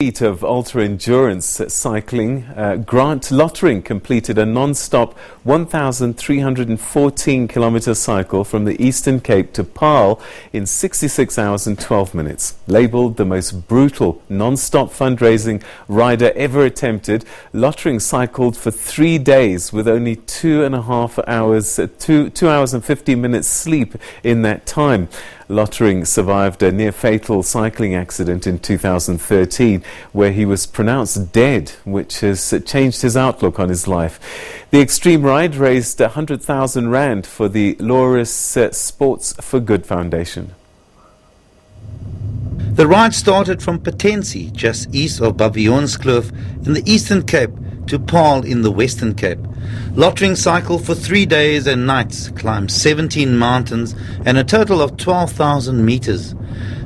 Feat of ultra-endurance cycling, Grant Lottering completed a non-stop 1,314-kilometer cycle from the Eastern Cape to Paarl in 66 hours and 12 minutes. Labelled the most brutal non-stop fundraising rider ever attempted, Lottering cycled for 3 days with only 2.5 hours, 2 hours and 50 minutes sleep in that time. Lottering survived a near-fatal cycling accident in 2013 where he was pronounced dead, which has changed his outlook on his life. The extreme ride raised 100,000 rand for the Laureus Sports for Good Foundation. The ride started from Potensie, just east of Bavionskloof in the Eastern Cape, to Paarl in the Western Cape. Lottering cycled for 3 days and nights, climbed 17 mountains and a total of 12,000 meters.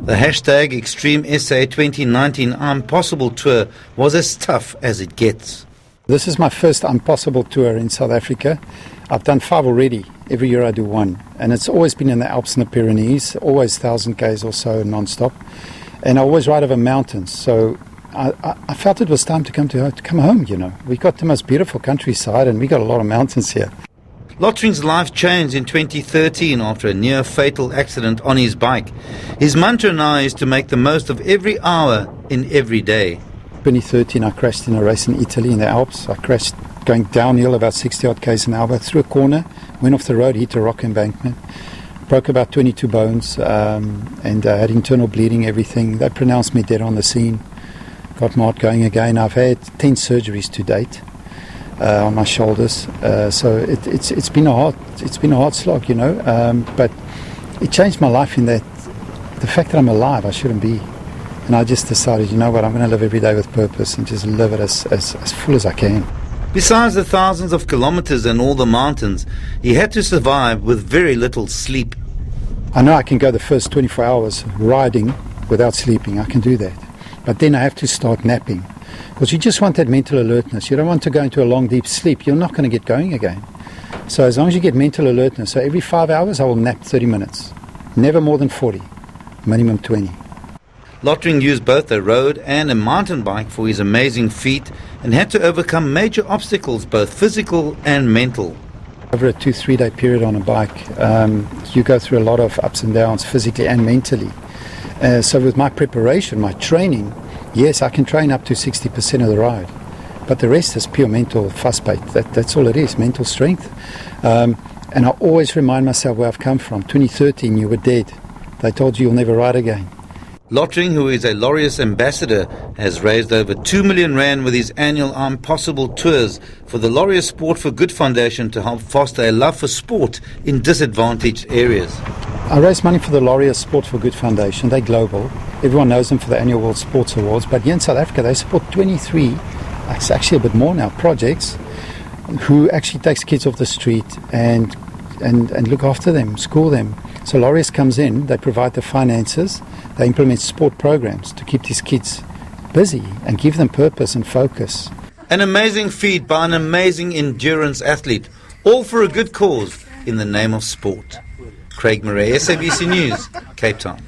The hashtag Extreme SA 2019 Impossible Tour was as tough as it gets. This is my first Impossible Tour in South Africa. I've done 5 already. Every year I do 1. And it's always been in the Alps and the Pyrenees, always 1,000 k's or so non-stop. And I always ride over mountains. So I felt it was time to come home, you know. We got the most beautiful countryside and we got a lot of mountains here. Lottering's life changed in 2013 after a near-fatal accident on his bike. His mantra now is to make the most of every hour in every day. 2013 I crashed in a race in Italy in the Alps. I crashed going downhill about 60-odd k's an hour through a corner, went off the road, hit a rock embankment. Broke about 22 bones and had internal bleeding, everything. They pronounced me dead on the scene. Got my heart going again. I've had 10 surgeries to date on my shoulders. So it's been a hard slog, you know. But it changed my life in that the fact that I'm alive, I shouldn't be. And I just decided, you know what, I'm going to live every day with purpose and just live it as full as I can. Besides the thousands of kilometers and all the mountains, he had to survive with very little sleep. I know I can go the first 24 hours riding without sleeping. I can do that. But then I have to start napping. Because you just want that mental alertness. You don't want to go into a long, deep sleep. You're not going to get going again. So as long as you get mental alertness, so every 5 hours I will nap 30 minutes. Never more than 40. Minimum 20. Lottering used both a road and a mountain bike for his amazing feat and had to overcome major obstacles, both physical and mental. Over a 2-3 day period on a bike, you go through a lot of ups and downs, physically and mentally. So with my preparation, my training, yes, I can train up to 60% of the ride. But the rest is pure mental fussbait. That's all it is, mental strength. And I always remind myself where I've come from. 2013, you were dead. They told you you'll never ride again. Lottering, who is a Laureus ambassador, has raised over 2 million rand with his annual Impossible Tours for the Laureus Sports for Good Foundation to help foster a love for sport in disadvantaged areas. I raise money for the Laureus Sports for Good Foundation. They're global. Everyone knows them for the annual World Sports Awards. But here in South Africa, they support 23, it's actually a bit more now, projects who actually takes kids off the street and look after them, school them. So Laureus comes in, they provide the finances, they implement sport programs to keep these kids busy and give them purpose and focus. An amazing feat by an amazing endurance athlete, all for a good cause in the name of sport. Craig Murray, SABC News, Cape Town.